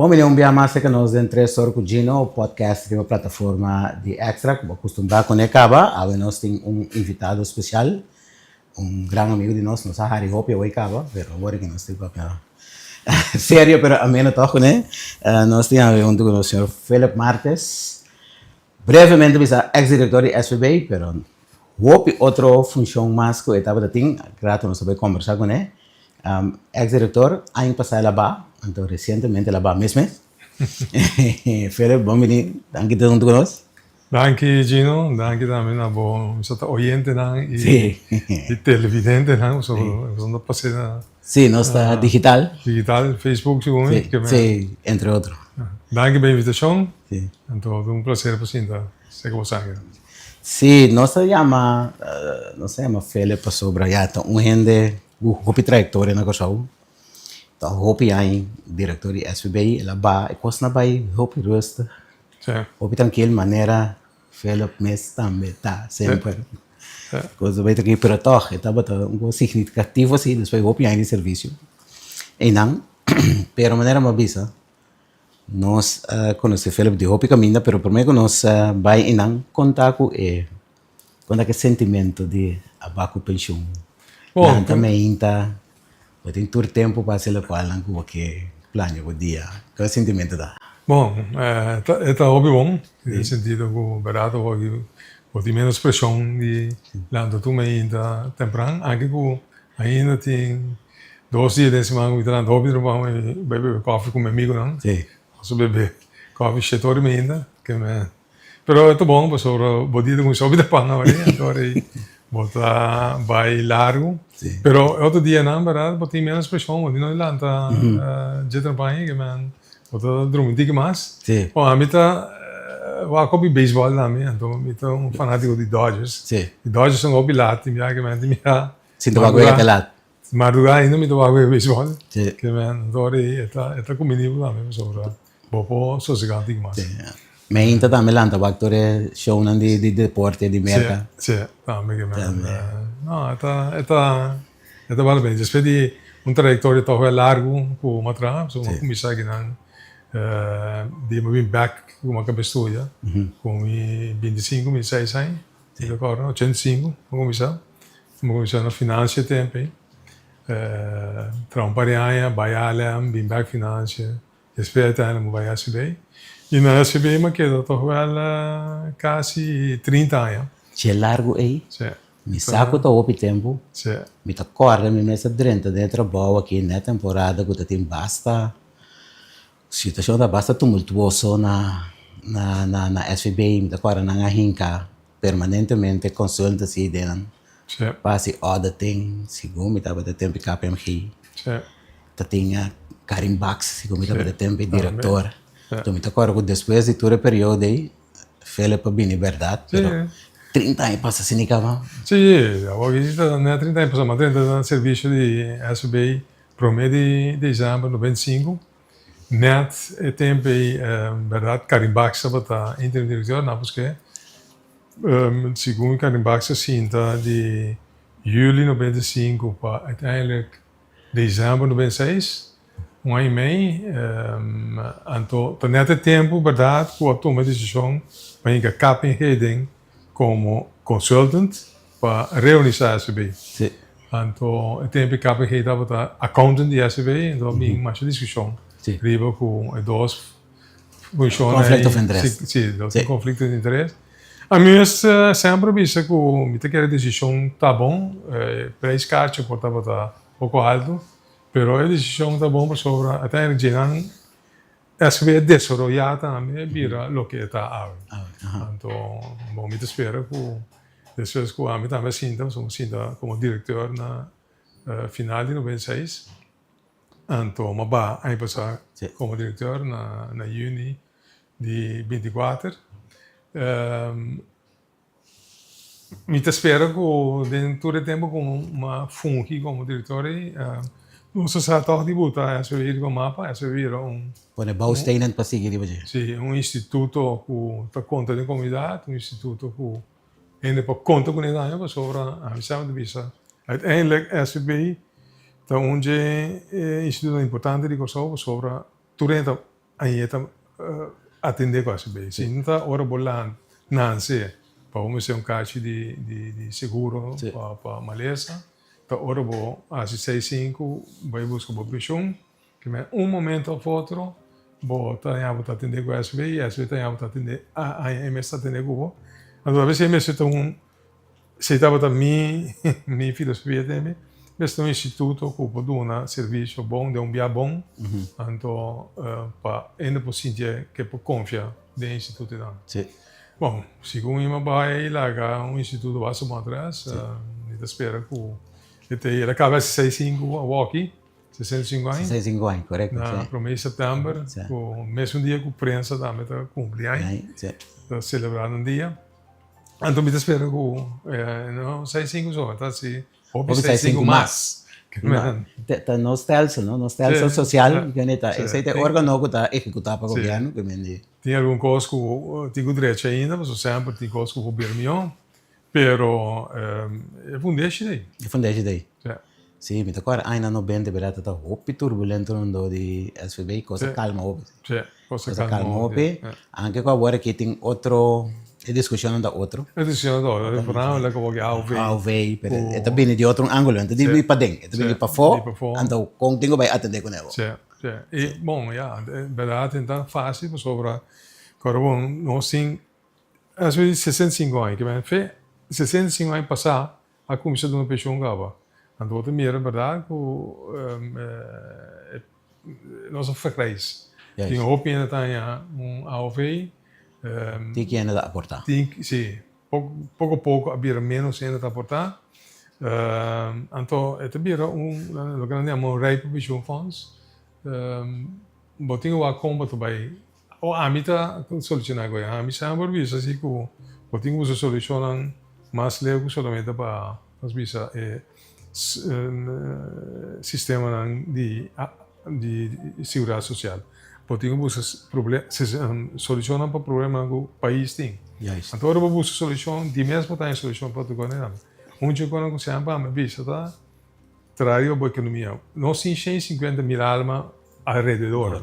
Bom, me um dia mais que nós dentro do Gino, o podcast de uma plataforma de extra, como acostumado com Necaba, agora nós temos invitado especial, grande amigo de nós Harry Hope, o Icaba, pero agora que nós temos sério, pero ameno toque, né? Nós temos o senhor Felipe Martes, brevemente, ex-diretor de SVB, pero Hope outra função mais que eu estava tendo, grato nós saber conversar com ele. Ex-diretor, ano passado lá, então recentemente lá mesmo. Felipe, bom menino, danke por estar conosco. Danke Gino, danke também na boa, oyente e televidente, usando para Sim, nós está digital. Digital, Facebook, sim, entre outros. Danke pela invitação. Sim. Então, é prazer para você que você Sim, nós chama Felipe sobre gente Hopi trajectória na coisa. Então, Hopi aí, diretor de SVB, ela vai, coisa na vai, Hopi resta. Hopi tranquilo, maneira, Felipe mesmo também tá sempre. Coisa vai ter que ir para torre, tá um significativo assim, depois Hopi aí de serviço. E não, pero maneira uma bisa, nós conhecemos Felipe de Hopi caminha, pero primeiro nós vai e não contar com que sentimento de abaixo pensão. Bom, também tem todo tempo para ser falar com o que plano o dia. Qual é o sentimento da? Bom, é óbvio bom, no sentido que o barato pode menos pressão de lá do tu ainda temprano, aqui que ainda tem 2 dias de semana que está óbvio para beber café com meu amigo não? Sim. Posso beber café cheio ainda, que me. Pero é bom, para sobre o dia com sobe de pano, agora botar vai largo, pero outro dia não, verdade, botar menos pressão, de não lanta, de trabalho que man, botar dormir que mais. Bom, a mim tá, eu cobi beisebol também, então eu tô fanático de Dodgers. De Dodgers são obilados, me que man, me sinto bagulho até lá. Madrugada ainda me tô bagulho beisebol, que man, adoro é comigo também sobre, bopo sossegado que mais. Me ainda também lá, tá show de deporte, de merda. Sim, também que não, vale bem. Depois de trajetória tão largo com uma atrás, uma comissão que não, de me back com uma cabeça com 25 mil 6 anos, de agora 85 uma comissão na finança também, trabalhar, bailar, bem back finança, depois até não vai SB. E na SB me quedo quase 30 anos. Que largo aí? Sim. Me saco todo o tempo. Sim. Me tá correndo, me nessa dentro de trabalho aqui na temporada que tem basta. Situação da basta tumultuoso na SVB, me tá correndo na hinca permanentemente consulta se denan. Sim. Passe auditing, segundo me tava de tempo KPMG. Sim. Tá tinha Karim Bax, segundo me tava de tempo diretor. Então, me acordo que depois de todo o período aí, Felipe bem verdade, mas 30 anos passa assim, não? Sim, agora não é 30 anos, mas 30 anos de serviço de SBI, promedio de exame 95. Net é tempo aí, verdade, Karim Bax estava interim diretor, não porque, segundo Karim Bax, assim, de julho 95 para uiteindelijk dezembro 96. Um ano e meio, então, nesse tempo, verdade, que eu tomei a decisão para ir a KPMG como consultant para reorganizar a SVB. Sim. Então, o tempo que KPMG estava accountant de SVB, então, havia mais discussão. Riba com duas funções. Conflito de interesse. Sim, conflito de interesse. A mim, sempre visto que me quer a decisão está bom, para esse caso, eu estava um pouco alto. Pero a decisão está bom para sobre até a gente SVB desarrollada também vira o que está agora. Então, bom, me espero que depois que a mim também sinta como diretor na final de 96. Então, mas vai aí passar como diretor na juni de 24. Me espero que dentro do tempo com uma fungi como diretor não se sabe toch die boeta, ja, zo hier com mapa, ja, zo hier Pone bouwstenen para seguir, sim, instituto que está conta de comunidade, instituto que ainda para conta com comunidade, para sobre a missão de visa. Uiteindelijk, SVB, está instituto importante de coisa sobre durante aí tá atender com a SBI. Se não tá hora bolando, não sei, para vamos ser caixa de seguro para maleza, tá hora bom, às 6:05 vai buscar o bichão, que é momento ou outro, bom, tá aí para atender com a SBI tá aí para atender, a MS atender com o, então a vezes a MS tá se estava também minha filosofia também, mas tem instituto que pode dar serviço bom, de via bom, então para ainda por sentir que pode confiar no instituto não. Sim. Bom, segundo eu vai lá instituto base atrás, eu espero que ele acaba 65 a walkie, 65 anos. 65 anos, correto. Na primeiro de setembro, o mesmo dia que a prensa também está cumprindo, está celebrando dia. Então, eu espero que não 65 só, tá assim, ou 65 mais. Tá nostalgia, não? Nostalgia social, que neta, esse é o órgão que está executado para o governo, que me tem algum coisa que tenho direito ainda, mas sempre tem coisa que o governo pero é fundeste daí. É fundeste daí. Sim, me tocou ainda no bem de verdade, tá hopi turbulento no de SVB, coisa calma hopi. Coisa calma hopi. Anche qua agora que tem outro discussão da outro. É discussão da outro, não é como que AUV, pero é também de outro ângulo, então de vir para dentro, é também para fora, então com tenho vai atender com ele. E bom, verdade, então fácil sobre agora bom, nós sim, às vezes 65 anos, que bem, 65 anos passar, a comissão de uma pessoa gava. Então outra mira, verdade, que nós verkrijs. Tinha opinião tá AUV. Tem que ainda aportar. Sim, pouco a pouco havia menos ainda a aportar. Então, havia o que nós chamamos de pension funds. Botinho a comba também. O amita solucionar agora. A mim sempre visa assim que botinho usa solucionar mais leve somente para as visa sistema de segurança social. Botinho busca solução para o problema que o país tem. Então, agora busca solução, de mesmo tem solução para o governo. Onde o governo se chama, mas vista tá, traz a boa economia. Nós temos 150 mil almas alrededor.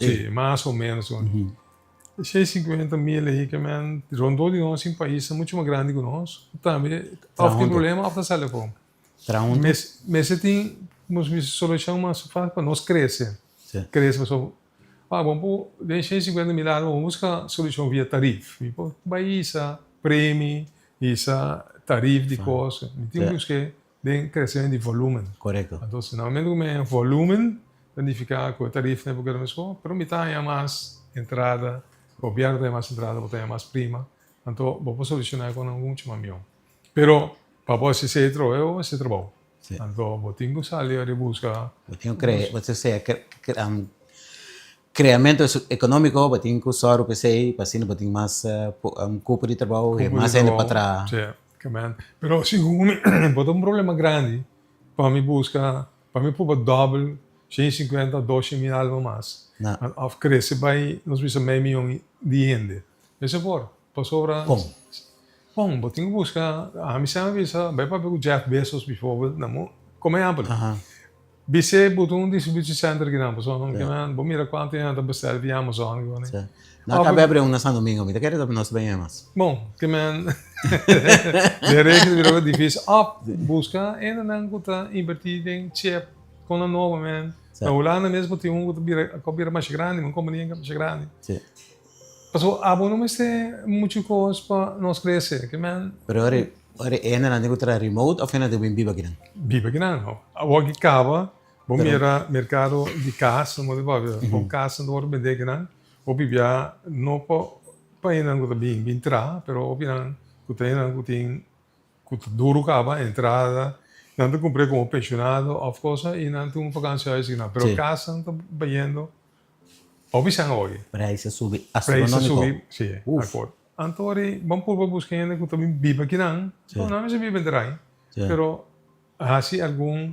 Sim, mais ou menos. 150 mil aí, que rondou de nós em país muito mais grande que nós. Também, tem problema, a sala como. Mas tem uma solução mais fácil para nós crescer. Cresce, pessoal. Vamos de 150 mil almas, vamos buscar solução via tarifa. Vai isso, prêmio, isso, tarifa de coisa. Temos que ter crescimento de volume. Correto. Então, se não é volume, significa que a tarifa não é mais coisa, mas me tem mais entrada, o governo tem mais entrada, tem mais prima. Então, vamos solucionar com algum caminho. Pero, para você ser trabalho, você trabalha. Então, vou ter que sair e buscar. Você criamento econômico, vou ter que usar o PC, para assim, vou ter mais cupo de trabalho, mais ainda para trás. Pero, segundo, vou ter problema grande para me buscar, para me pôr double, 150, 200 mil algo mais. Of crescer vai, nós precisamos meio milhão de ende. Esse é por sobra. Bom, vou ter que buscar, a missão é vai para o Jeff Bezos, como é amplo. Você botou distribution center que não, vou mirar quanto é a bestar via Amazon. Não acabei de abrir na São Domingo, me quero dar nós bem mais. Bom, que de regra virou difícil. Buscar ainda não está invertir em chip com a nova man. Na Holanda mesmo tem que vira mais grande, uma companhia mais grande. Passou, não tem muita coisa para nós crescer, que Pero agora ainda não tem outra remote ou ainda tem bem viva aqui não? Viva aqui não. Agora acaba, vamos mirar mercado de casa, não é casa não vamos vender aqui não. Ou vivia não para ainda não bem entrar, pero opinam que tem duro acaba entrada. Não comprei como pensionado, of course, e não tenho vacância assim, não. Pero casa não está bem Obviamente hoje. Preço sube astronômico. Preço sube, sim, acordo. Então, vamos por buscar que também viva aqui não. Não, mas vive entrar. Pero, assim, algum,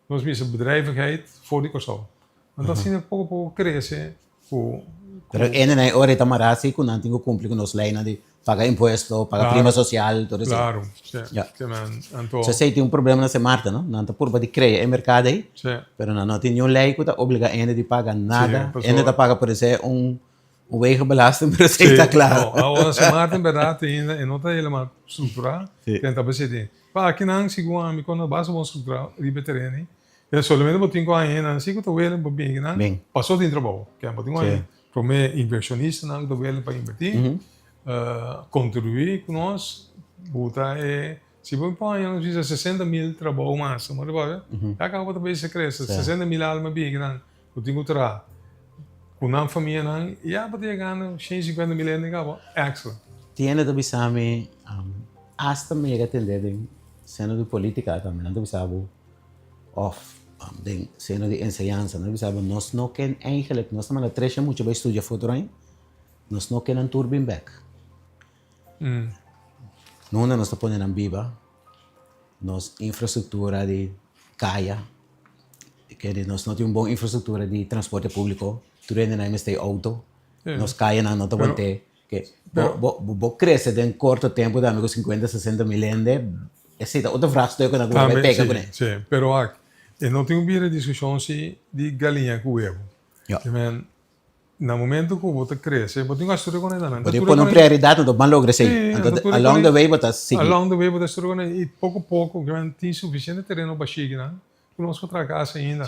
nós vimos bedrijvigheid voor die kosten. Want dat zien we pouco cresce. Pero ainda não é hora de tomar assim, que não tenho cumprir com nossa lei de paga impuesto, paga Claro. prima social, todo eso. Claro, sí. Ja. Que man, anto, So, sei tem problema na Marta, não? Não tá por de criar é mercado aí, sí. pero não tem nenhum lei que tá obriga a de pagar nada. pues, Ainda tá paga por ser wegenbelasting, pero sei Sí, tá claro. no, ahora se Martin verdad en otra helemaal estructura Sí. que enta besete. Pa aqui não sigo a mim quando base uma estrutura ribe terreno. E solamente botinho com a ena, sigo to wele bem, não? Bem. Passou dentro trabalho, que é botinho Sí. aí. Para mim inversionista não do wele para investir, contribuir com nós, botar se você põe não diz 60 mil trabalho mais, mas vai ver. Acaba também se cresce 60 mil alma bem, não? Botinho tra com uma família não, e a bater ganha 150 mil ainda acaba, excellent. Tiene to bisami hasta me llega a entender seno de política também, não bisabo of den seno de enseñanza, não bisabo nós não ken eigenlijk nós também trecha muito para estudar futuro aí. Nós não ken turbin back. Não nós está ponendo viva nós infraestrutura de caia que nós não tem boa infraestrutura de transporte público, tudo ainda não tem auto, nós caia não tá bom ter que bo cresce em curto tempo da amigo 50, 60 mil ende, essa outra frase que eu não vou pegar com ele. Sim, pero eu não tenho uma discussão de galinha com ovo. No momento que você cresce, você tem que estudar com ele também. Você põe uma prioridade, não vai lograr isso. Along the way, você segue. Along the way, você estuda com ele e pouco a pouco, tem suficiente terreno para chegar, né? Nós vamos trabalhar ainda.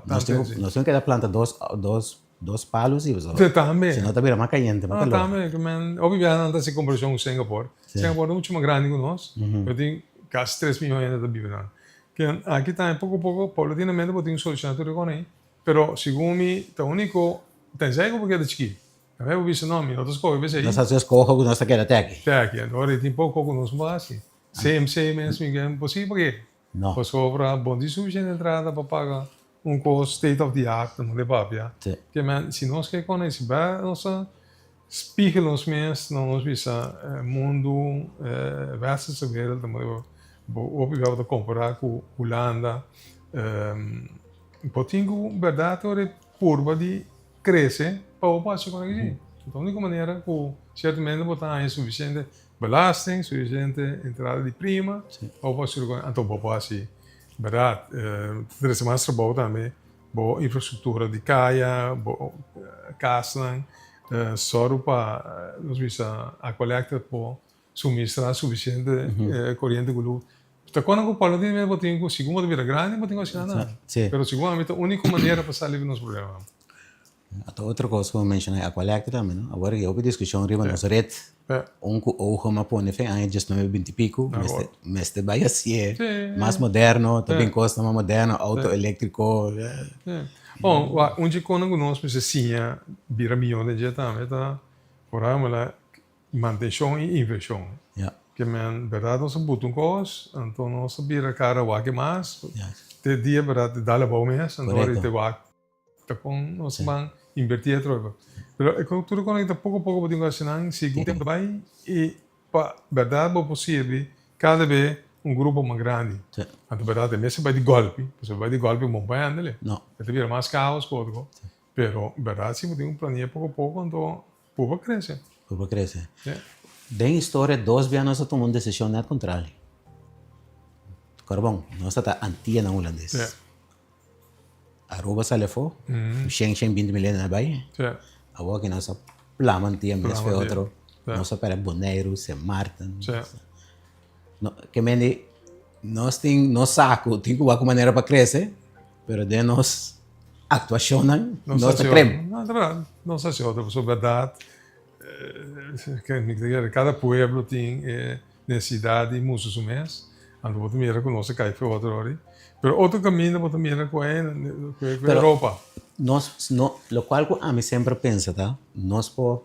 Nós temos que dar planta dois palos e você. Também. Senão tá vira mais caliente, mais calor. Também, obviamente, não se comparação com Singapura. Singapura é muito mais grande que nós. Eu tenho quase 3 milhões ainda de vivendo. Aqui também, pouco a pouco, paulatinamente, eu tenho solução com ele. Pero, segundo mim, o único tem jeito porque é de chique. Também eu vi esse nome, outras coisas, eu nós fazemos corro com nossa queda até aqui. Até aqui, agora tem pouco com nós mais. CMC mesmo, é impossível porque não. Pois cobra bom de suficiente entrada para pagar custo state of the art, não de papia. Que se nós quer conhecer bem, nossa spiegel ons mesmo, nós visa mundo versus a wereld, dan moeten we ook comparar com Holanda. Potingo, verdade, é curva de crescer para o passo com aqui. Então, a única maneira que certamente botar suficiente belasting, suficiente entrada de prima, para o passo com então o passo, verdade, ter mais trabalho também, boa infraestrutura de caia, boa casa, só para nós visa a coleta para suministrar suficiente corrente de luz. Então, quando eu falo de mim, eu tenho que segundo vir grande, eu tenho que assinar nada. Mas seguramente a única maneira para sair dos problemas. Até outra coisa que eu mencionei, a coleta também, não? Agora eu ouvi discussão riba nossa rede, ojo me pone fe, aí just 20 e pico, mas te vai assim, mais moderno, também custa mais moderno, auto elétrico. Bom, onde quando nós precisamos vira milhões de gente também, tá? Por aí, mas manutenção e inversão. Que men verdade nós botamos coisas, então nós vira cara o que mais, te dia verdade dá bom mesmo, então ele te vai, tá com nós vamos invertir a troca. Mas a cultura conecta pouco a pouco podemos assinar, segundo tempo vai e para verdade é possível cada vez grupo mais grande. Então verdade mesmo vai de golpe, você vai de golpe bom para andar, não. Te vira mais caos coisa, pero verdade se podemos planear pouco a pouco, então pouco cresce. Pouco cresce. Den história, 2 anos nós tomamos decisão net contrária. Carbão, nós está antiga na holandês. Aruba sale fo, Schengen 20 milhões na Bahia. Agora que nós plamantia mesmo foi outro, nós para Bonaire, São Martin. Que mende, nós tem nós saco, tem que uma maneira para crescer, pero de nós atuação não está creme. Não, é verdade. Não sei se outra pessoa verdade. Cada pueblo tem necessidade de muitos meses. Então, você mira com nossa caixa outra hora. Mas outro caminho, você mira com a Europa. Nós, o qual a mim sempre pensa, tá? Nós por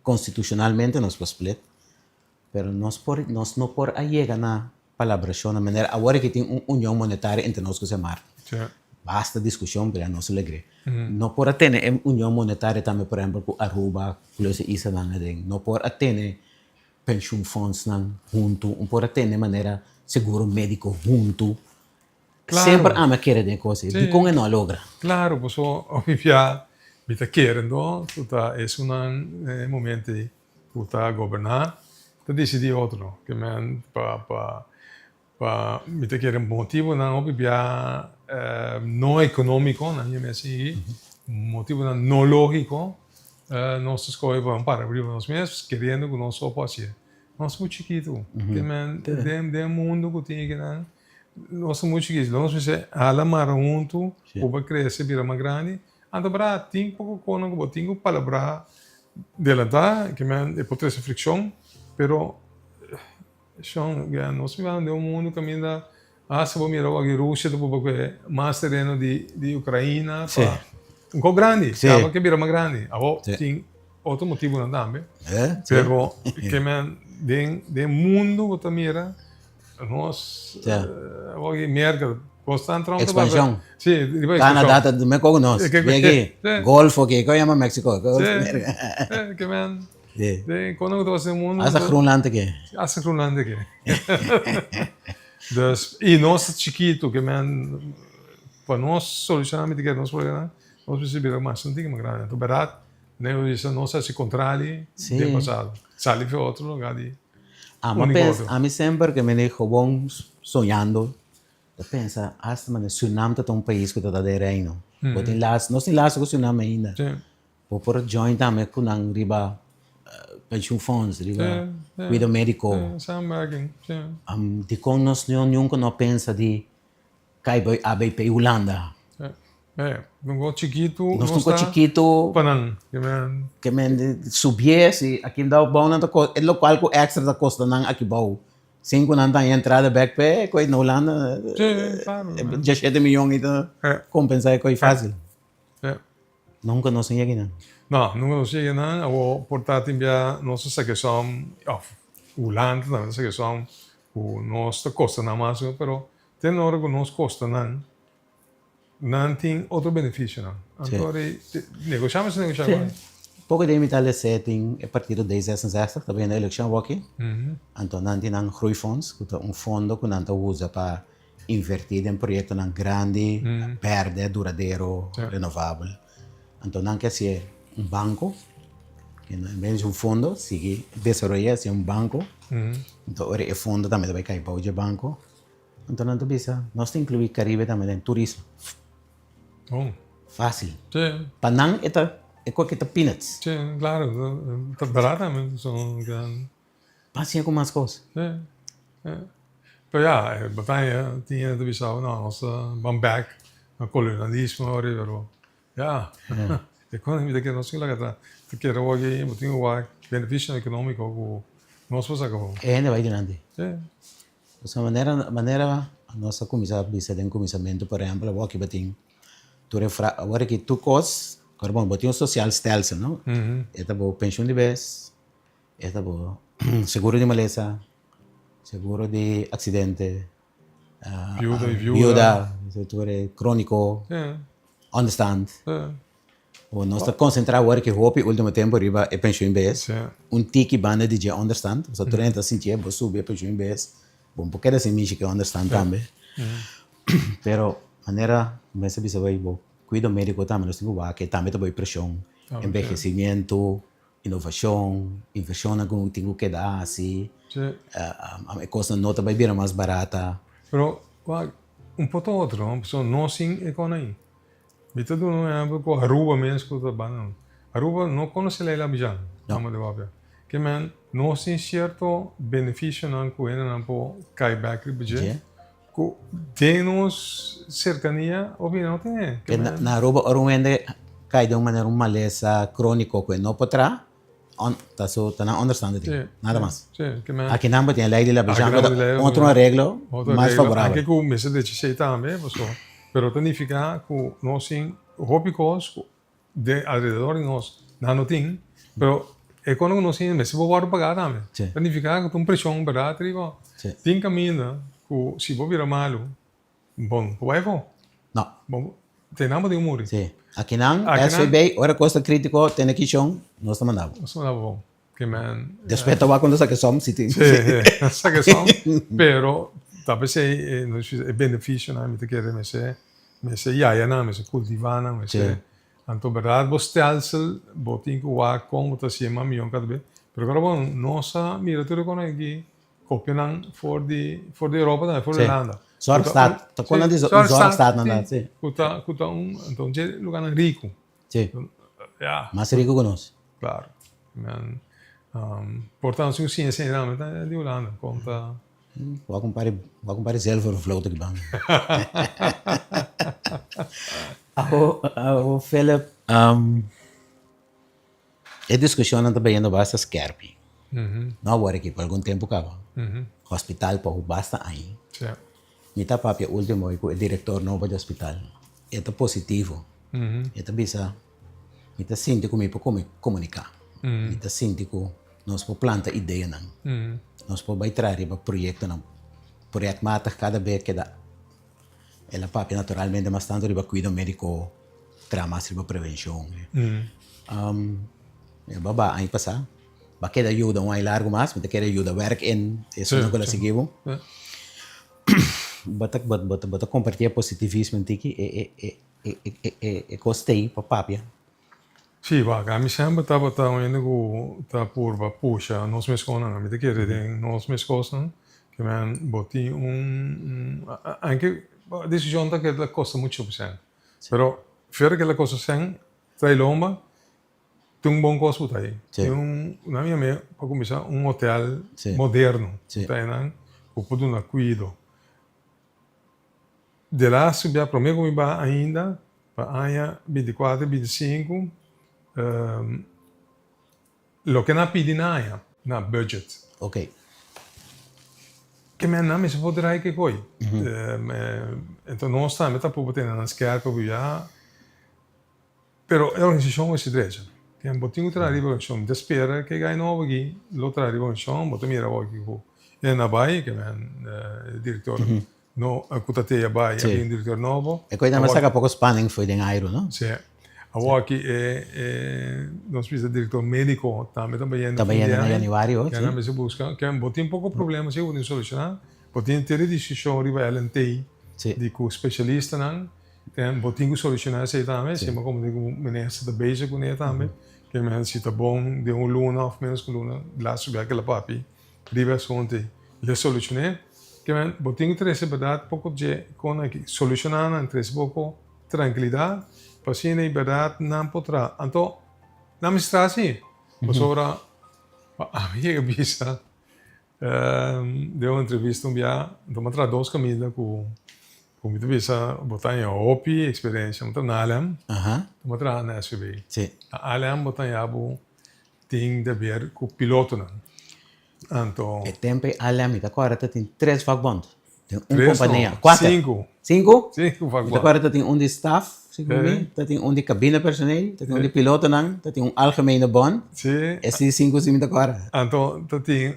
constitucionalmente nós por split, mas nós não por chegar na palabração na maneira agora que tem união monetária entre nós que se mar. Basta discussão para nós alegre. Não por ter união monetária também, por exemplo, com Aruba, plus isso não por ter pension funds junto, por ter maneira seguro médico junto. Claro. Sempre há uma querer de coisa, e como não logra. Claro, pues obviamente, me está querendo, é um momento que está a governar, te decidi outro, que man me te quer motivo não obvia não econômico, na minha assim, motivo não lógico, nós escolhemos para abrir nós mesmos, querendo que nós só possa. Nós somos chiquitos, que man de mundo que tem que não, nós somos muito chiquitos, nós você alamar junto, para crescer vira mais grande, anda para tem pouco cono que botinho palavra delata, que man é por ter essa fricção, pero nós vivemos de mundo que ainda se vou mirar a Rússia do povo que mais terreno de Ucrânia, um pouco grande, acaba que vira mais grande, agora tem outro motivo não também, pero que man de mundo que mira nós agora merda constante expansão sim Canadá também com nós vem aqui Golfo aqui que chama México que man de quando tu vas no mundo asa Groenland aqui asa Groenland aqui dus e nós chiquito que man para nós solucionar que nós problema nós precisamos mais não tem mais grande então verdade né isso não se contrari de passado sali para outro lugar de a mim sempre que me digo bom sonhando eu penso hasta mas Suriname é um país que está de reino botem lá nós tem lá com Suriname ainda por join também com ang riba pension funds riba cuido médico de com nós nunca não pensa de cai ABP Holanda não chiquito nós não chiquito panang que men subiese aqui dá o bom não é local com extra da costa não aqui bom 5 não tem entrada backpack coi na Holanda já 7 milhões então compensar coi fácil nunca não sei aqui não nunca não sei não o portátil via nossa saqueção Holanda não saqueção o nosso costa na mais pero tem hora que nos costa não tem outro benefício não agora negociamos pouco de imitar setting é partido 1066 também na eleição aqui então não tem groeifonds que é fundo que não usa para investir em projetos grande verde duradouro renovável então não quer ser banco que não é fundo sigue desenvolver banco então o fundo também vai cair para o banco então não precisa nós temos que incluir Caribe também em turismo fácil para não é qualquer peanuts claro está barato também são passeia com mais coisas pero batalha tinha de visão nossa vamos back no colonialismo pero economia que nós que lá que quero hoje tem o benefício econômico nós vamos acabou ainda vai grande essa maneira a nossa comissão tem comissamento por exemplo o que batem agora que tu cos agora botem um social stelsel não é bom pensão de vez é bom seguro de maleza seguro de acidente viúva setor crônico understand o nós está concentrado agora que hope último tempo riba é pensão em vez tiki banda de understand o setor entra assim que é subir pensão em vez bom porque era assim que understand também pero maneira mas se bisa vai bom cuido médico também nós temos que também tem pressão envelhecimento inovação inversão que tem que dar assim a coisa não vai vir mais barata pero ponto outro não sim economia Vita do não é com Aruba mesmo que tá Aruba não conhece lá Abidjan vamos de lá que man não tem certo benefício não com ele não pode cair back budget temos cercania opinião tem na Aruba orumende cai de uma maneira maleza crônico que não potrá tá na understand nada mais aqui não tem lei de la Abidjan outro arreglo mais favorável aqui com mesa de sei também pero significa que nós sim rópicos de alrededor de nós não tem pero quando nós sim mesa vou pagar também significa que tem pressão barata tem caminho que se vou virar malo bom vai bom não bom tem nada de humor sim aqui não SVB hora costa crítico tem aqui chão nós mandamos bom que man depois tá quando essa questão se tem essa questão pero talvez é benefício não me quer me se ia não me se cultivar não me se então verdade você alça botinho o ar com o tá se mami um cada vez Pero agora bom, nossa mira tudo com aqui copiam for de Europa também, for de Sim. Irlanda. Zorgstaat. Tá quando diz Zorgstaat, não dá, sim. Kuta então je lugar rico. Sim. Ja, Mais rico que nós. claro. Men portanto, se ciência realmente é de Holanda, conta. Vou comprar zelf of vloot ik bang. Philip, a discussão também não basta skerpi. Não agora aqui por algum tempo acaba. Hospital para o basta aí. Sim. Mita papia último o diretor novo do hospital. É positivo. É bisa. Mita sinto como para comunicar. Mita sinto que nós podemos plantar ideia não. Nós podemos entrar para projeto não. Projeto mata cada vez que dá. Ela papia naturalmente mas tanto riba cuidado médico, tramas riba prevenção. Baba aí passar. Ba queda ajuda largo mais, mita queda ajuda work in, isso não que seguimos. Bata compartilhar positivismo tiki gostei para papia. Sim, a mim sempre estava indo com por puxa nós mesmos não, me te querer nós mesmos não, que man boti anche decisão tá que ela custa muito percent. Pero fora que ela custa 100, trai lomba, tem bom custo aí. Tem na minha meia para começar hotel moderno, tá não, o poder na cuido. De lá subir a primeira como vai ainda para año 24, 25 lo que na pedi na budget. Ok. Que men na se pode rai que coi. Então nós estamos tá por ter na skerp para já. Pero a organização é estreita. Que um botinho tra organização, de espera que ganhe novo aqui, lo tra organização, botar mira aqui com. E na bai que men diretor no acutateia bai, é um diretor novo. É coisa mais saca pouco spanning foi den airo, não? Sim. Aqui nós precisamos de diretor médico também em januário, que não se busca, que é um botinho pouco problema, se eu solucionar, botinho ter decisão riba LNT, de com especialista não, que é um botinho solucionar se também, se como digo, menessa da base com ele também, que men se tá bom de luna ou menos com luna, lá subir aquela papi, riba sonte, ele solucionar, que men botinho ter essa verdade pouco de com aqui solucionar não ter pouco tranquilidade. Paciente em verdade não poderá. Então, na minha estrada, mas agora, a minha cabeça deu uma entrevista dia, então eu trago 2 caminhos com minha cabeça, botar em OPI, experiência, eu trago na Alem, eu trago na SVB. A Alem botar em Abu, tem de ver com o piloto, não. Então, é tempo Alem, agora tem 3 vagabondos. Tem 3 companhia, 4. 5. 5? 5 vagabondos. Agora tem de staff. Tem de cabine personeel, tem de piloto não, tem algemene bon. Sim. Esses 5 sim agora. Então, tem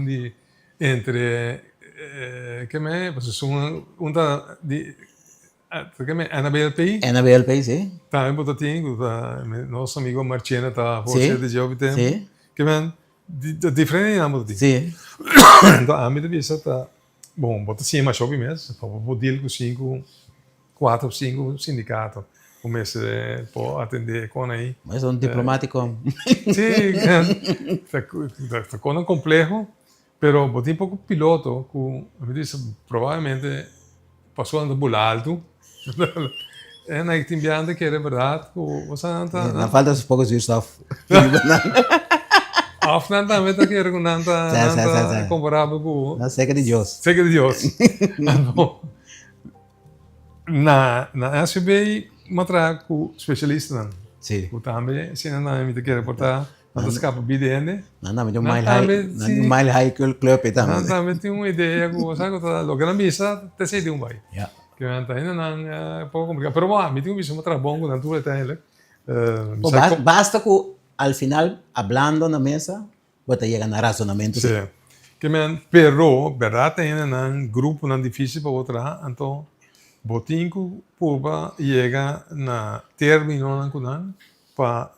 de entre que me, pues uma de que me Annabelle Pay. Annabelle Pay, sim. Também botating, nosso amigo Marchena tá você de job tem. Sim. Que me diferente não botating. Sim. Então, a minha vista tá bom, bota sim, mas shopping mesmo, para deal com 4 ou 5 sindicatos. Comecei a atender com aí. Mas diplomático. Sim, está com complexo, pero botem um pouco piloto, me disse, provavelmente passou andando por alto. É na que enviando que era verdade, você não está. Não falta os poucos zuurstof. Afnan também está que com nada comparável com. Na seca de Deus. Seca de Deus. Na SB matra com especialista não. Sim. O também se não me te quer portar, não escapa BDN. Não, mas mile high club também. Não, também tem uma ideia com você que tá logo na missa, te sei de um vai. Yeah. Que anta ainda não pouco complicado, pero bom, me tem um bicho matra bom com tanto detalhe. Basta que al final hablando na mesa, você chega na razonamento. Sim. Que men pero verdade ainda não grupo não difícil para outra, então botinco puba chega na termino não kunan pa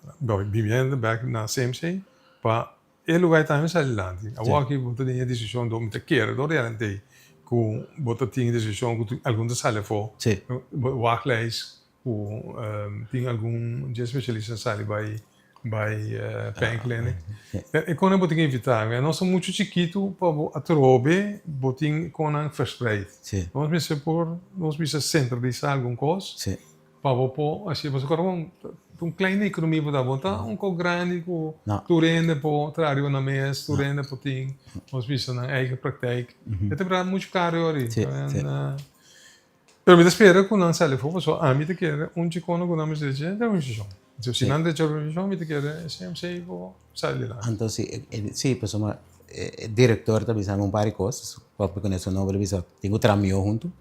vivienda back na CMC pa ele lugar também sai lá. Agora aqui botou tinha decisão do me quer do realmente com botou tinha decisão com algum sala for. Workplace com tinha algum especialista sala vai bij pijnclinic. Ik kon een boting invitar, en nós muito chiquito para atrobe boting kon verspreid. Sim, Nós bisa centralizar algum coisa. sim. Para po, assim, você agora um kleine economia para botar grande com Não. tu rende po trabalho na mesa, tu rende po ting, nós bisa na eigen praktijk. Het is muito caro ali. Sim, sim. Pero me espera que não sale for só a mim te quer chicono que não me diz é um chão. Se não de chão me te quer sempre vou sair lá. Então, sim, pues o diretor também sabe um par de coisas. Porque com esse nome, ele tem o tramio junto.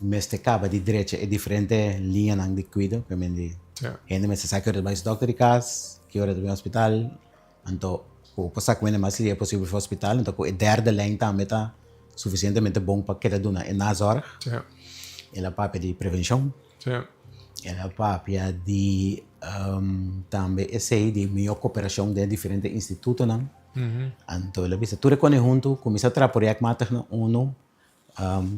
Mas te caba de direita é diferente linha não de cuido. Que me diz, gente me sabe que hora vai doctor de casa, que hora vai ao hospital. Então, o passar com ele mais é possível para o hospital. Então, a derde lijn também está suficientemente bom para que ele duna em nas horas. Ela papi de prevenção. Ela papi de também esse de melhor cooperação de diferentes institutos não. Então ela disse tudo quando junto começa a trabalhar com materno uno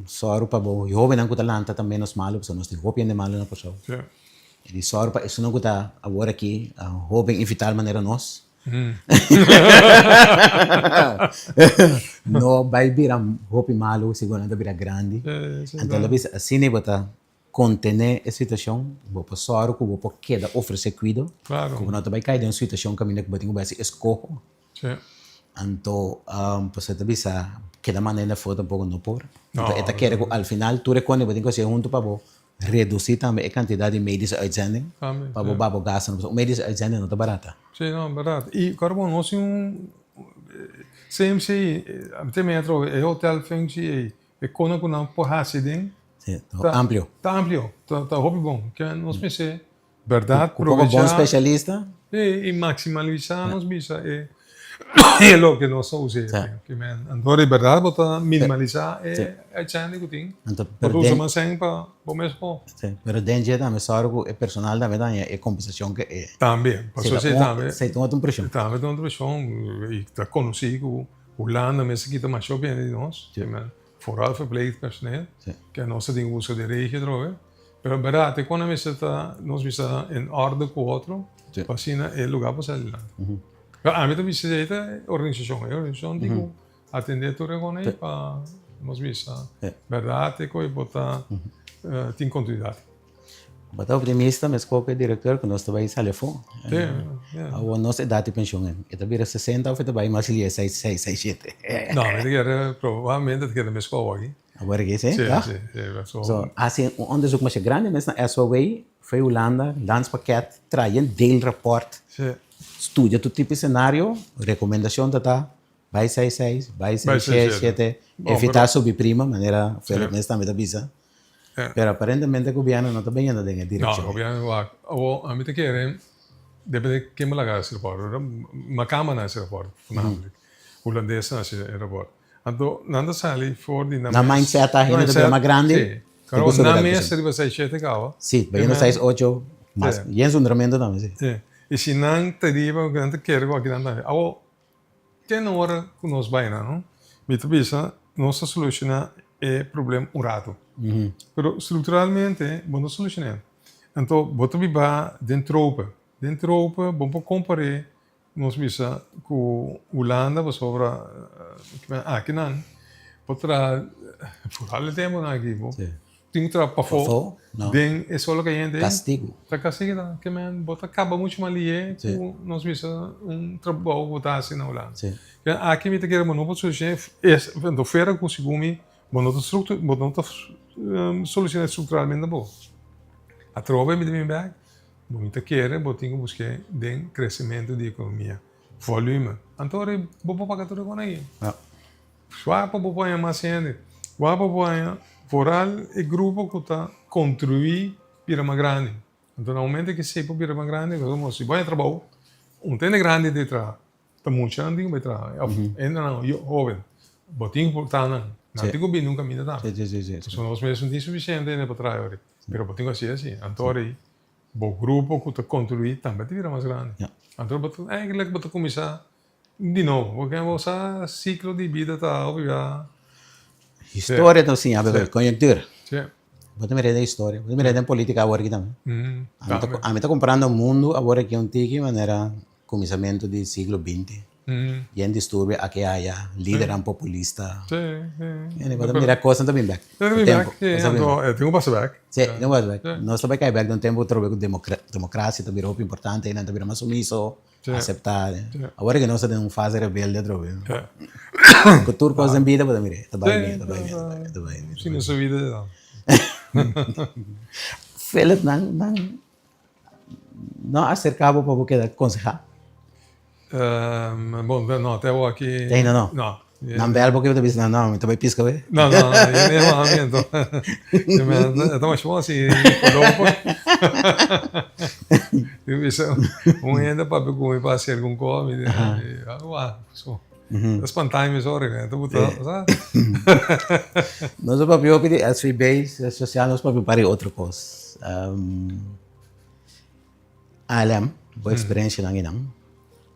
só para o jovem não cuta também nos malos, nós temos roupa de malo na pessoa. Ele só para isso não cuta agora aqui jovem evitar maneira nós. No vai virar roupa malo, seguramente virar grande. Então ela disse assim nem bota contener a situação, vou passar o que vou queda oferecer cuidado. Claro. Como não vai cair em uma situação que a minha que vai ser escorro. Então, você também sabe que da maneira foi um pouco não por. Então, esta quer que ao final tu reconhece que você junto para reduzir também a quantidade de médicos uitzending. Para o babo gastar, o médico uitzending não é barata. Sim, não, barato. E carbono nós CMC, até metro, é hotel fengchi, é quando que não por hasiding. Sim, amplo. Tá amplo, tá hobby bom. Que nós pensei, verdade, como bom especialista. E maximalizar nós bisa é lo que nós usamos. Que men, agora é verdade, botar minimalizar é achando que tem. Então, por uso mais sem para o mesmo. Sim, mas dentro também só o personal também é compensação que é. Também, passou ser também. Sei tem outra pressão. Também tem outra pressão e tá conhecido o landa mesmo que tá mais shopping de nós. Que men. Vooral verpleegd personeel, que a nossa tem uso de regio droga, pero verdade, quando nós visa em ordem com o outro, assim é lugar para sair lá. A mim também se deita organização digo atender tudo reconhece para nós visa verdade, que botar tem continuidade. Bata optimista, mas qualquer diretor que nós também sai fora. A nossa idade de pensão é, então vira 60 ou vai mais ali 67. Não, eu quero provavelmente quero me escolar aqui. Agora que sim, sim, tá? Sim, so, assim, onderzoek mais grande, mas na SOW, foi Holanda, landspakket, traien deelrapport, estudia todo tipo de cenário, recomendação tá, vai 66, vai 67, evitar subprima, maneira, felizmente também da visa. Pero aparentemente el gobierno no está viendo en esa dirección. No, el gobierno a mí te quiere, depende de quién me la haga ese reporte. Macama na ese reporte, holandés na ese reporte. Então, nada sale for de na mindset a gente de mais grande. Sim. Claro, na mesa de você chega cava. Sim, bem no 6-8 mais. E é um tremendo também, sim. Sim. E se não te digo que não te quero aqui não. Agora, tem hora que nós vai não. Me tu pensa, nossa solução é problema urato. Pero estruturalmente, vamos solucionar. Então, bota biba dentro vamos comparar nós bisa com Holanda, vamos sobre aqui não, para furar o tempo não aqui, tem que trabalhar para fora, tem é só o que a gente castigo, tá castigo, que man bota acaba muito mal ali, nós bisa trabalho botar assim na Holanda. Aqui me te quero não pode solucionar, então fora conseguimos vamos solucionar estruturalmente bom. A trova me deu bem, muito querer, botinho buscar de crescimento de economia, volume. Então, vou pagar tudo com aí. Só para pôr mais gente, só para pôr foral e grupo que está construir para mais grande. Então, normalmente que se para mais grande, se vai trabalhar, tem grande de trabalho, está muito grande de trabalho. Ainda não, jovem, botinho por estar não tenho bem nunca me dá. Sim. São os mesmos não suficiente ainda para trabalhar. Mas botinho assim. Então, o grupo que está construído também vira mais grande. Então, eigenlijk botar começar de novo, porque vamos a ciclo de vida tá obviamente. História então sim, a conjuntura. Vos te miras de história, vos te miras de política agora aqui também. A mim tá comprando o mundo agora aqui um tique, maneira começamento do século XX. E em distúrbio aqui há líder populista. Sim. E vos mirar coisa também back. Tenho um passo back. Sim, não vai back. Nós também cai back, não temos trabalho com democracia, também é importante, não também mais sumiso, aceitar. Agora que nós temos fase rebelde, trabalho. Cultura coisa em vida, vos mirar. Tá bem. Sim, na sua vida não. Feliz não acercava para você aconselhar. Bom, não, até eu aqui. Ainda não? Não. Não belo porque eu também não, também pisca, ué? Não, eu nem lamento. Então, mas bom assim, eu vi ainda para beber para ser com come, espantar-me sobre, né? Então, sabe? Nós vamos para pedir as FBAs, as sociais, nós vamos para outra coisa. Alam, boa experiência na Guiné.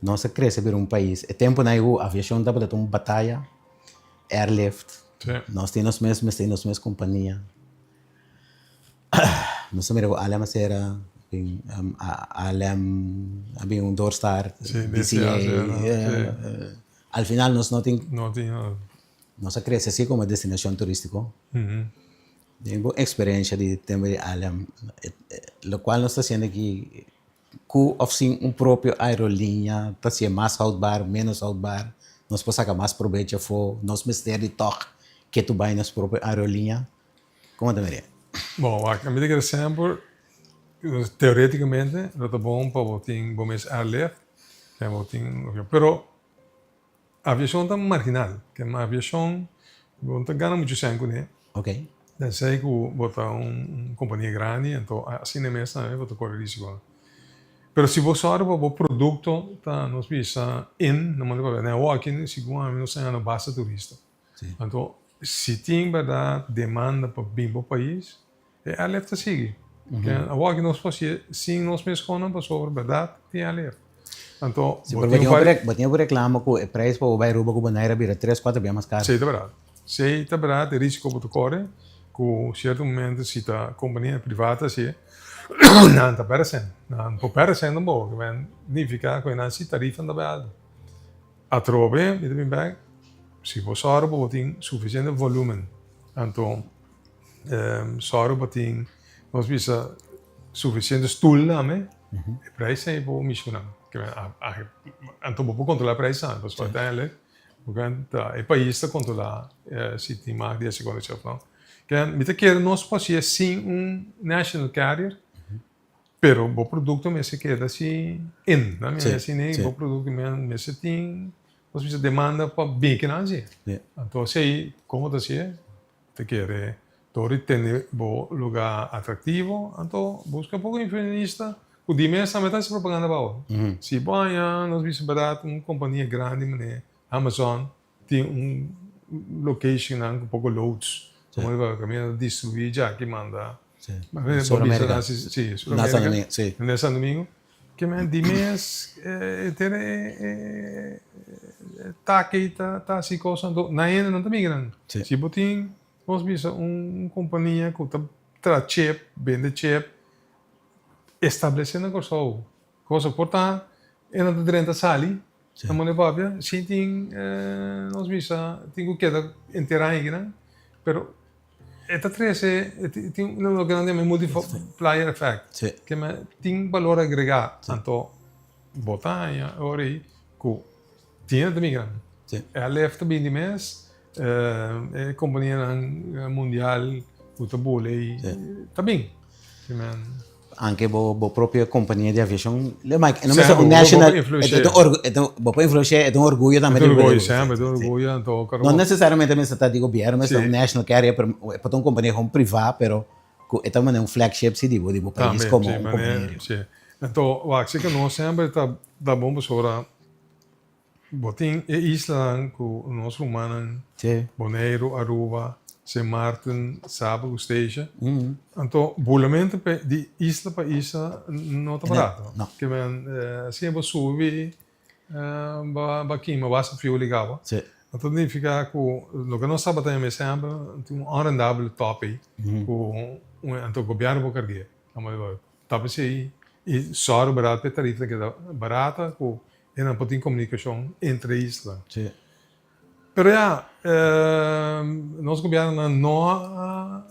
Nós cresce ver um país. É tempo na a aviação estava dando uma batalha, airlift. Nós temos os mesmos companhia. Nós também Alam era Alam havia um Doorstar, DCA. Al final nós não tem. Nós cresce assim como destinação turística. Tem boa experiência de tempo de Alam, o qual nós está sendo aqui. Com um próprio aerolínea, está sendo mais outbar, menos outbar, nós podemos sacar mais proveito for, nós precisamos de toque que tu vai nas próprias aerolínea. Como também é? Bom, a medida que sempre, teoreticamente, não é bom para botar bom mês airlift, pero a aviação está marginal, que a aviação não ganha muito sangue, né? Ok. Dan sei que botar companhia grande, então assim nem mesmo, né? Botar correr risco. Pero se você olha para o produto, tá, nós visa não manda para né, ou aqui segundo nós temos base turista. Então, se tem verdade demanda para vir para o país, é a lefta sigue. O aqui nós fazemos, sim nós mesmos para sobre verdade tem a lefta. Então, botinha por reclama que o preço para o bairro para o banheiro vira 3-4 vezes mais caro. Sei tá verdade, risco para o corre, com certo momento se tá companhia privada se não está parecendo. Não parecendo bom, que significa que não se tarifa da base. A trobe, e também se você olha para tem suficiente volume, então só para tem nós visa suficiente stool também, o preço é para missionar. Então vou controlar o preço, mas para ter porque o país está controlar se tem mais de segunda chefão. Que me te quer nós podemos sim national carrier. Pero o produto me se queda assim não me assim nem o produto me se tem você demanda para bem que não é então se como você te quer todo tem bom lugar atrativo então busca um pouco influenista o dimensão metade se propaganda para se vai nós vimos barato companhia grande né Amazon tem location um pouco loads como vai caminhar distribuir já que manda Sudamérica. Sì, Sudamérica. San Domingo. Che di mes taque tá si cosa na ainda não tá migrando. Se botin nós visa companhia que tá chip, vende chip estabelecendo coisa porta e não tá dentro sali. Na mão própria, sim tem nós visa tem que queda inteira né? Pero esta três tem um grande multiplier effect que tem valor agregado então botar agora aí que tinha também grande é a lefta bem de mês é companhia mundial o tabu aí também anche a própria companhia de aviação não é um national é um orgulho também não necessariamente me está de governo mas é um national carrier para uma companhia como privada pero é também um flagship se digo de país como companhia então o que nós sempre está bom para sobre botin é isla com nós humanos Bonaire Aruba St. Martin, Sabo, Station. Então, bolamento de isla para isla não está barato. Que assim você sube, aqui uma base frio ligava. Então, significa que o que nós sabemos sempre tem um arrendável top aí, com anto governo vou carregar. Talvez aí e só o barato para tarifa que é barata com e não pode comunicação entre islas. Sim. Pero já nosso governo não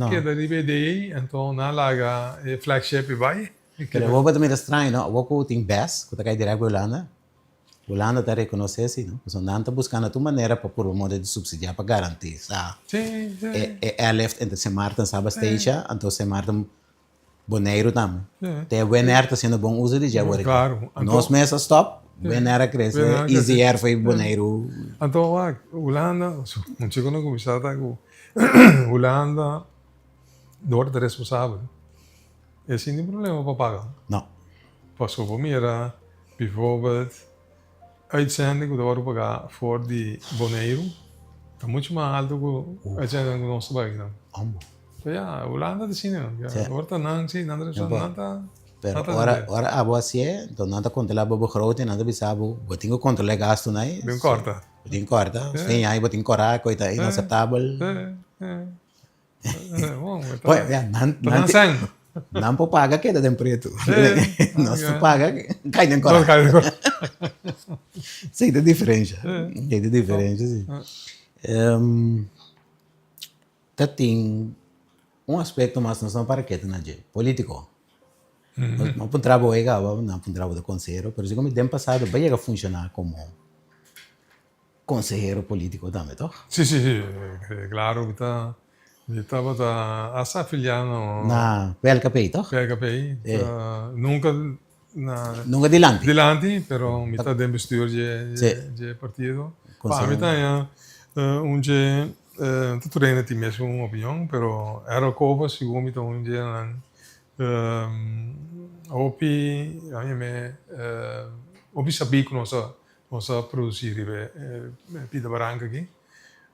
queda liberdade, então na larga flagship vai. Pero vos também estranho, não? Vos tem BES, que tá cai direto Holanda. Holanda tá reconhece assim, não? Porque não tá buscando a tua maneira para por um modo de subsidiar para garantir, sabe? Sim, sim. É left entre São Martin e Station, então São Martin Boneiro também. Tem o Air tá sendo bom uso de já agora. Claro. Nós mesmo stop, Air cresce, Easy Air foi Boneiro. Então, Holanda, não chegou no começar tá com Holanda, dor de responsável. Esse não é problema para pagar. Não. Passou por mim era, bijvoorbeeld, uitzending, dat we pagar voor die Boneiro. Está muito mais alto que a uitzending do nosso país. Ja, Holanda de China. Wordt er lang zien, andere nada. Pero ora a boa se é, então nada controlar o begroting, nada bisabo, botinho controlar gasto, né? Bem corta. Botinho corta, sem aí botinho corar, coisa inaceitável. Bom, então não pode pagar queda de preto. Não se paga, cai nem corar. Sim, tem diferença. Tem diferença, sim. Tem aspecto mais não para que na político. Não para trabalhar, não para trabalhar de conselheiro, mas como tempo passado vai funcionar como conselheiro político também, tá? Sim, claro que tá. Estava essa afiliado na PLKPI, tá? PLKPI, nunca dilante, pero me está dentro bestuur de partido. Para mim tá onde tu treina ti mesmo uma opinião, pero era copa segundo me tá onde opi sabia que nós produzir pida barranca aqui.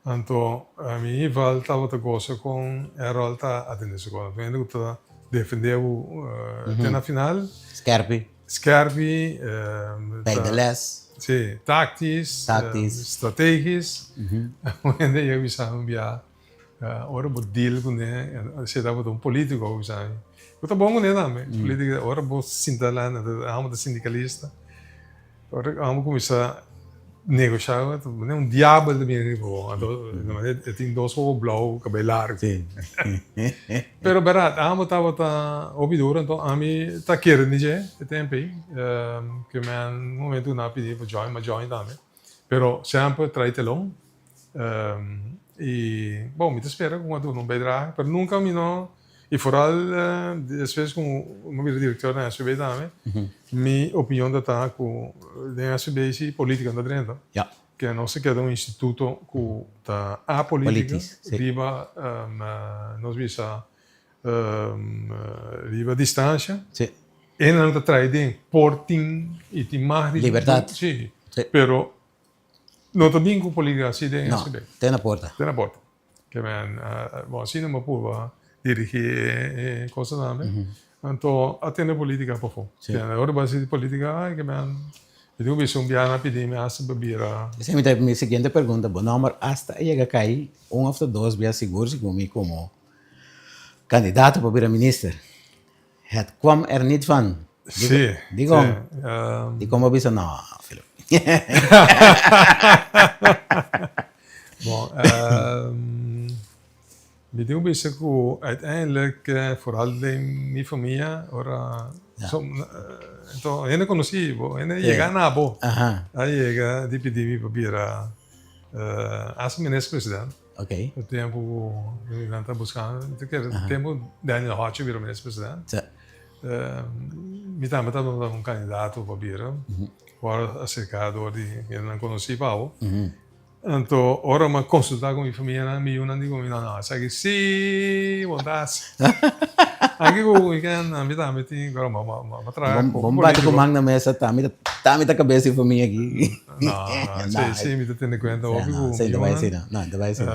Então, a mim voltava a coisa com a rolta a atender secondo. Quando eu defendeu na final. Scarpi, Peideles. Sim, táctis, estratégias. Quando eu pensava enviar, ora vou deal com ele, se dava um político, eu pensava. Eu tô bom com ele também. Política, ora vou sentar lá, amo da sindicalista. Ora amo começar negociar, um diabo de mim, eu tenho dois olhos blau, cabelo largo. Sim. Pero berat, amo estava ouvidor, então a mim tá querendo dizer, tempo aí, que no momento não pedi para join, mas join também. Pero sempre trai telão, e bom, me espera quando não vai dar, pero nunca me não. E vooral, às vezes, como eu diretor da SBB também, minha opinião está com a SBB política da dentro. Que não se queda instituto que está a política, riba, nós visa riba distância, e não está trazendo porting e tem mais liberdade. Sim, pero não está bem com política assim da SBB. Tem na porta. Que bom, assim não me pode dirigir coisas também. Então, atende a política para fora. Agora, base de política, que eu tenho visto biana pedir me essa bebida. Essa é a minha seguinte pergunta. Bom, não, mas hasta chega a cair, ou dois dias seguros comigo como candidato para virar ministro. Het kwam niet van. Sim. Digo, como bisa não, filho. Bom, ik denk best que uiteindelijk, vooral in mijn familie, então, eu não conheci, eu não cheguei na boa. Aí chega de pedir para vir a ministro-presidente. Ok. O tempo, eu estava buscando, o tempo Daniel Hoche virou ministro-presidente. Me estava candidato para vir, fora acercado de, eu não conheci Paulo. Então, ora me consultar com minha família, me não digo não, sabe sim, vontade. Aqui o weekend, a mim também tem agora uma traga. Bom bate com na mesa, tá me tá cabeça para mim aqui. Não, sim, me tendo em conta óbvio. Sim, não vai ser, não vai ser.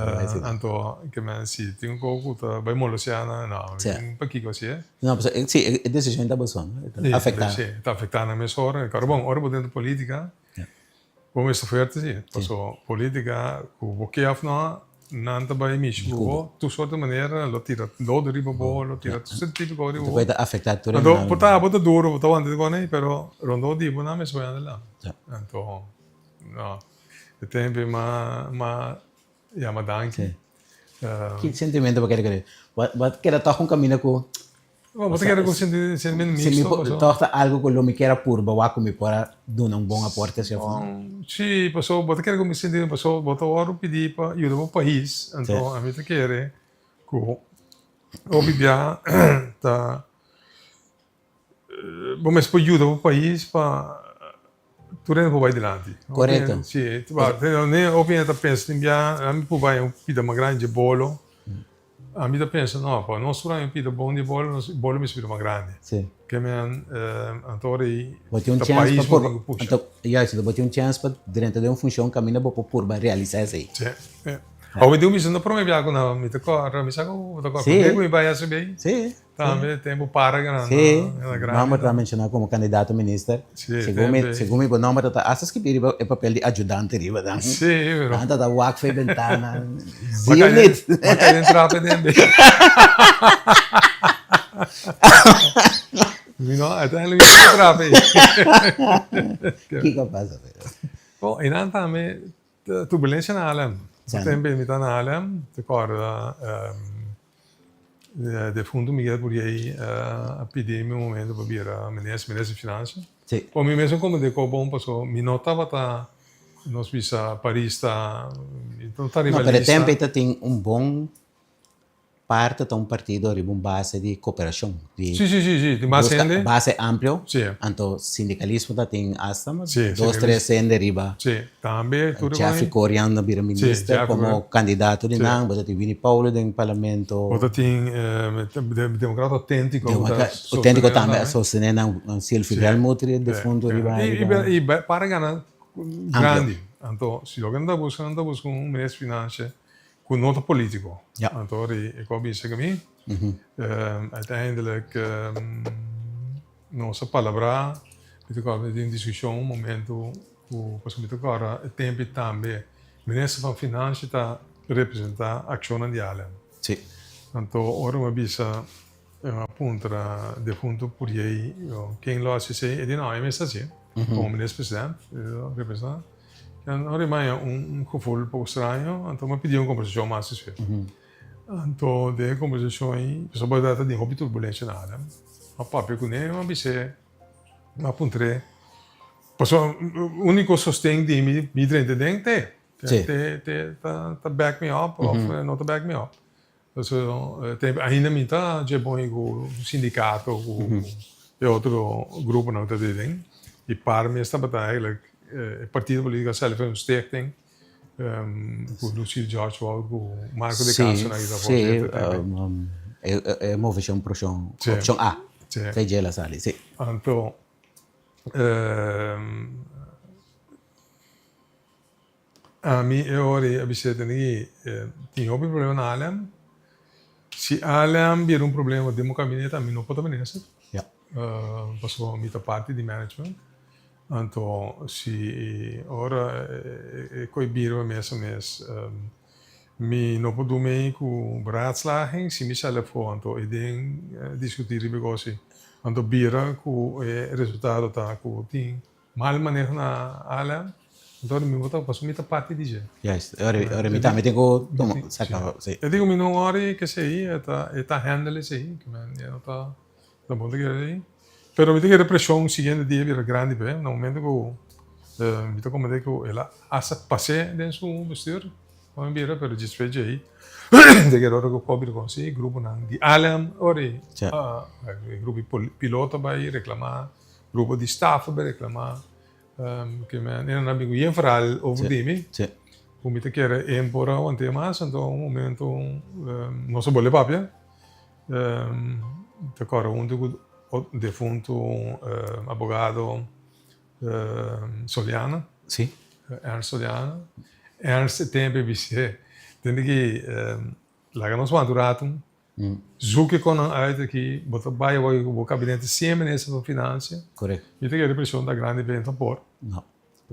Então, que me se tem um pouco tá vai molociana, não, um pouquinho assim. Não, mas sim, a decisão está passando, afetada. Sim, está afetando a minha hora. Agora bom, ora dentro da política. Como esta oferta, sim. Passou política, com o que afna, nanta ba imishi buo, tu sorta maneira lo tira lodo riba buo, lo tira tu senti go Então riba. vai afetar tudo. Então, bota duro, bota ante go nei, pero rondo di buona me so andare là. Ja. Então, no. De tempo ma ja ma danke. Que sentimento para querer. Wat quer toch um caminho com Bota quero que senti se misto. me toca algo que lo me quer por bawa com me para dar um bom aporte se for. Sì, posso, bota quero que me senti, posso bota oro pedir para aiutar o país. Então, a mim te quer que obibia tá bom, mas para aiutar o país para tudo não vai adiante. Correto. Sì, tu va, ne ovviamente penso in via, a me poi vai un pida ma grande bolo. A mim pensa, no, poi non solo un pida bom di bolo mi spira ma grande. Sim. Que me antori Bote chance país para por puxa. então, já se bote chance para dentro de função caminho para por realizar isso aí. Sì. Ho veduto mi sono promesso con mi tocca, mi sa che tocca Sì. con me vai a SBI. Sim. Tambe tempo para grande. Sim. grande. Vamos para mencionar como candidato a ministro. Sì, Segundo o nome tá achas que pediria é papel de ajudante riba dan. Sì, vero. Anda da wak fe ventana. Ma Sim net. Ma che entrate tembe. No, uiteindelijk weer entrate. Que capaz a ver. Oh, in antame turbulenza in Alem. Sì. Tembe mi tan Alem, te corda de fundo Miguel Buriei a pedir me um momento para vir a ministro de Finanças. Sim. Por mim mesmo como de bom passou, me notava tá nós visa Paris tá então tá Não, rivalista. pero tempo tem bom parte de partido riba base de cooperação. De Sì, di mais gente. base amplo. Sì. Então sindicalismo tá tem hasta Sì, dois, três cende riba. Sì, tambe tudo Jeffrey Corian vira ministro Jeffrey como Corian. candidato de NAM, você tem Vini Paulo do parlamento. Outra tem democrata autêntico. Autêntico também, sostenendo um Silvio Real Mutri de fundo riba. E para ganhar grande. Então, se alguém está buscando ministro de Finanças com nota político. Ja. Então, ik wou bien zeggen mee. Uiteindelijk, nossa palavra, met een discussie, um momento, met elkaar, het tempo também, minister van Financiën está representar a ação de Alem. Sim. Então, ora uma bisa apunta de fundo por aí, quem lo hace sei, e não, é mesmo assim, como ministro-presidente, representa. Ora mais gevoel um pouco estranho, então me pediu uma conversação mais específica. Então, de conversação aí, pessoal pode dar de hobby turbulência na área. A papel com ele, uma bisa, uma puntre. Pessoal, o único sostém de me drente dente, tá back me up, ou not back me up. Então, ainda me tá de bom com o sindicato, e outro grupo não tá dentro. E para mim esta batalha eigenlijk het partido político zelf een stichting. Com Lucille George Wall, com Marco de Castro na ida sim, é uma versão para opção A. Fez ela sali, sim. Então, a mim eu ora a bicicleta aqui tinha um problema na Alem. Se Alem vir problema de meu gabinete, a mim não pode venir, certo? Ja. Passou a minha parte de management. Então, se ora coibir mesmo me não pode me com raadslaging, se me zelf voor, então idee discutir o negócio, então bira com resultado tá com tem mal manejo na área, então me botar passou minha parte de já. Yes, ora me tá, me tenho como saca, sim. Eu digo me não hora que sei, tá handle sei, que man, não tá bom de aí. Pero mi tigre presión siguiente día era grande, pe. No momento que mi toco me dijo, ela hasta pasé de su vestir, como vira, pero just fez aí. De que ahora que cobrir con sí, grupo nang di Alem, ori, grupo piloto vai reclamar, grupo di staff vai reclamar, que me era na bigo ien verhaal over die me. Sim. Hoe mi te keren één pora een thema, então um momento não se bole papia, te corre defunto abogado Soliana. Sim. Ernst Soliana. Ernst tempo vice. Tem que lá nos manduratum. Zoeken kon uit aqui, botar bij o gabinete sem ministro da Finança. Correto. E tem que repressão da grande venda por. Não.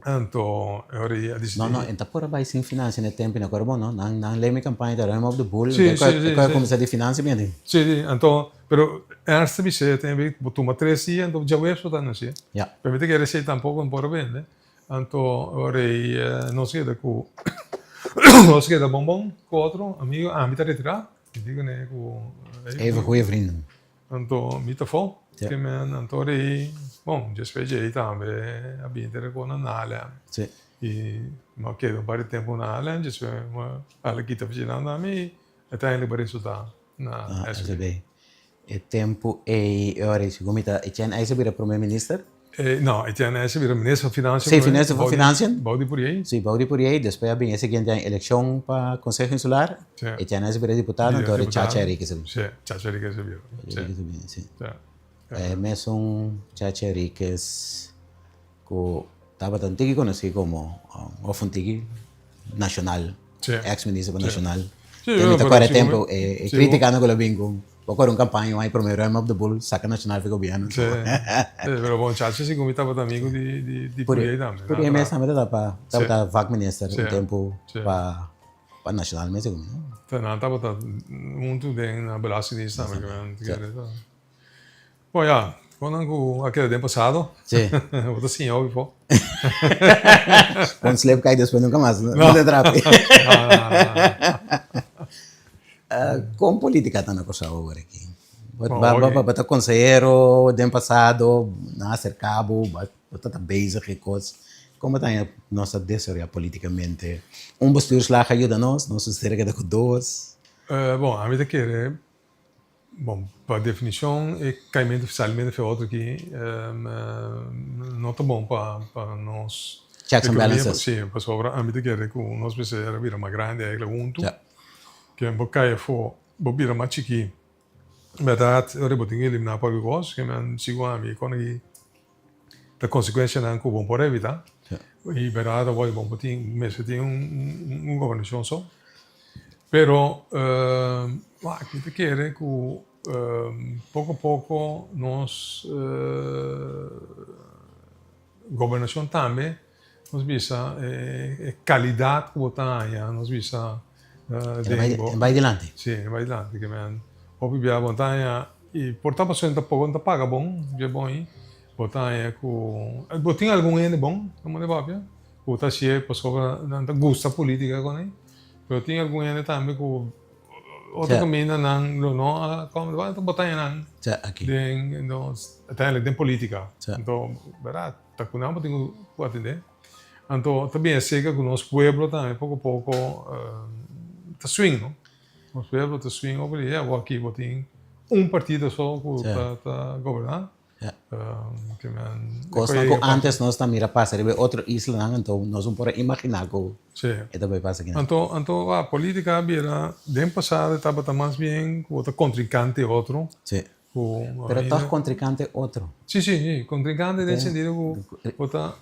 Então, ora a No, no, enta por vai sem financia no tempo na corbo, no? Nang lei mi campagna da Remo of the Bull, Sì, sì, sì, qual sì. come sa di financiamento. Sì, sì, então, però ernst vi se tem botou uma três e então já veio só tá assim. Ja. Permite que receita tampouco um pouco bem, né? Então, ora não sei da com não sei da bombom com outro amigo, me tá retirar, que diga né com Even goeie vrienden. então me tá fol, Ja. que men então ora bom, já fez aí também, a bem ter com na nala. Sì. E ma chiedo un po' di tempo na Alan, ma alla chi sta facendo a me, e te ne pare su da na Ah, SB. SB. E tempo e ora si gomita e chen ai sabira premier minister. No, e tiene SB, il ministro finanze. Sì, finanze van financiën. Bodi pure aí. Sì, Baudi por aí, depois abin esse que tem eleição para Conselho Insular. Sì. E chen ai sabira deputado, então é chacha Rique sabe. Sì, Ciaccia Rica SB. Sì. Sì. Sì. Sì. Mas chacha Riques que estava tan tiki conhecido como Ofantiki Nacional. Sì. Ex-ministro nacional. Sì, Tem io muita però quare sì, tempo come- e sì, criticando quello bingo. Poi un campagno mai primeiro Remo of the Bull, sacca nacional fico bene. Sì. Però buon Ciaccia si comitava da amico di Por pure aí aí, también. por aí mesmo também estava vac minister Sì. um tempo Sì. para nacional mesmo comigo. Então, tava tá muito bem na belastingdienst também, Poi ja, quando aquele tempo passado, Sim. vou assim, óbvio, pô. Quando sleep cai depois nunca mais, não te trape. Com política tá na coisa agora aqui. Bata conselheiro, ano passado, nascer cabo, bata basic coisas. Como tá a nossa desenvolver politicamente? Bestuurslag ajuda nós sterke com dois. Bom, a mim quer, bom, por definição, é caimento oficialmente foi outro que não tá bom para nós. Checks and balances. Sim, para sobra, a mim quer que nós precisamos vir mais grande, é junto. Ja. Que é um bocadinho for, vir mais chique. Verdade, eu rebotinho eliminar para o gosto, que man sigo a mim quando a consequência não é bom por evitar. Ja. E verdade, eu vou botar, mas tem governação só. Pero, aqui te quer que pouco a pouco nós governação também nós visa qualidade que botar nós visa Vai adiante. sim vai lá que man ouvi bem botar e portar para senta pouco não paga bom é bom aí botar com botinha algum é bom como de papel botar se é pessoa não gosta política com ele pero tinha algum é também com outro caminho não como vai botar não Ja, aqui. uiteindelijk de política. Ja. Então, verdade, tá com não tenho que atender. Então, também é cerca que o nosso povo também pouco a pouco tá swing, não? Nosso povo tá swing over aí, agora aqui botem partido só que tá governando. Ja. Que man. Coisa que antes nós também era passar, outro isla, então nós não podemos imaginar que Sim. é também passa aqui. Então, a política era, de passado, estava mais bem com outro contrincante outro. Sim. Pero todos contrincante outro. Sim, contrincante nesse sentido que bota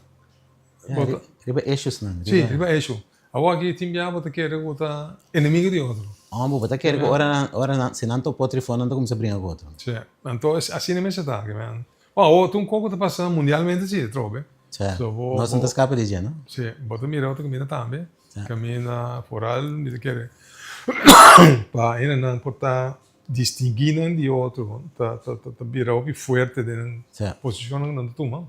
Riba issues não. sim, riba é isso. Agora aqui tem já bota querer bota inimigo de outro. Bota quer que ora se não tô potrifone não como se brinca com outro. Sim. Então assim nem se tá, que man. Oh, tu um pouco tá passando mundialmente sim, trobe. Sim. Nós não escapa de não? Sim, bota mira outro caminho também. Caminho foral, me quer. Para ainda não portar distinguindo de outro, tá vira o forte de posição não toma.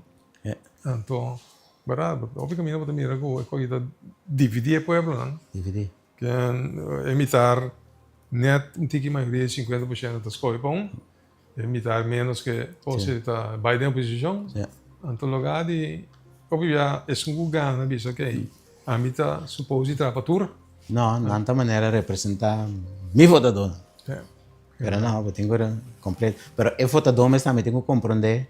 Então, verdade, o caminho para mira que dividir o povo, não? Dividir. Que imitar net tiki maioria 50% das coisas bom, imitar menos que você tá Biden posição. Então lugar de obvia é um lugar na bisa que a mita supose trapatura. Não, não maneira representar mi votador. Pero não, eu tenho que completo. Pero o votador mas também tenho que compreender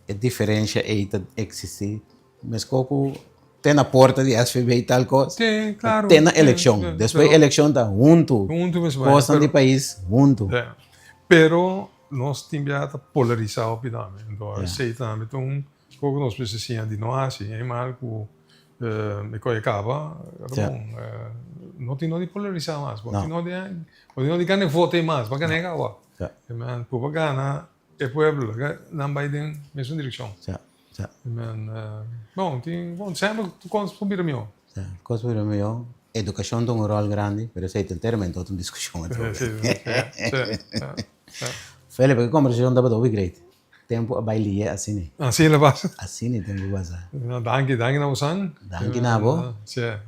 a diferença entre existir. Mas como tem na porta de SVB e tal coisa. Sim, claro. Tem na eleição. Depois a eleição está junto. Coisa de país junto. Pero nós temos que polarizar o opinião. Então, aceitamos. Então, como nós precisamos de nós, é mal que me acaba. Não tem nada de polarizar mais. Não tem nada de ganhar voto mais. Para ganhar agora. Para ganhar, o povo não vai na mesma direção. Tá. Bom, sempre tu consumir meu. Tá. Coisa para mim, educação tem um rol grande, mas isso é inteiramente outra discussão. Felipe, que conversação da Badovi Great. Tempo a baile assim, né? Assim ele passa. Assim, tempo bazar. Danke na usan. Danke na bo. Sim.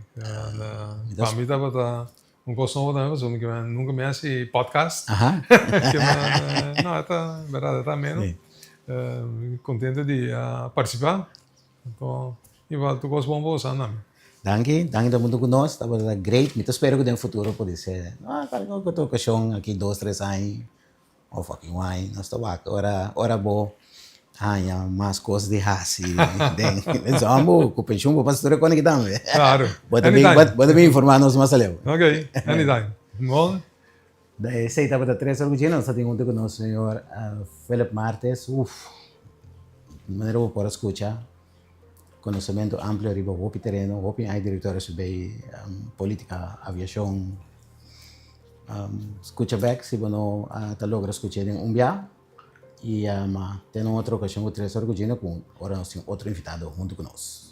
Para mim tava gosto também, mas nunca me hace podcast. Aham. Não, está verdade, está menos. Contente de participar. Então, igual tu gosto bom você, não? Danke da mundo conosco, estava great. Me espero que no futuro pode ser. Cara, eu estou com aqui 2, 3 anos. Oh, fucking wine. Nós estamos aqui. Ora, boa. Mais coisas de raça. Então, vamos, com o penchão, para pastor conectamos. Claro. Pode me informar nós mais ali. Ok, anytime. Bom. Daí, sei, estava da 3 horas, nós temos com o senhor Felipe Martes. Maneira para escutar. Conhecimento amplo riba o terreno, o diretor sobre política, aviação. Escuta back, se você está logra escutar em dia. E tem outra ocasião, 3 horas, com outro invitado junto conosco.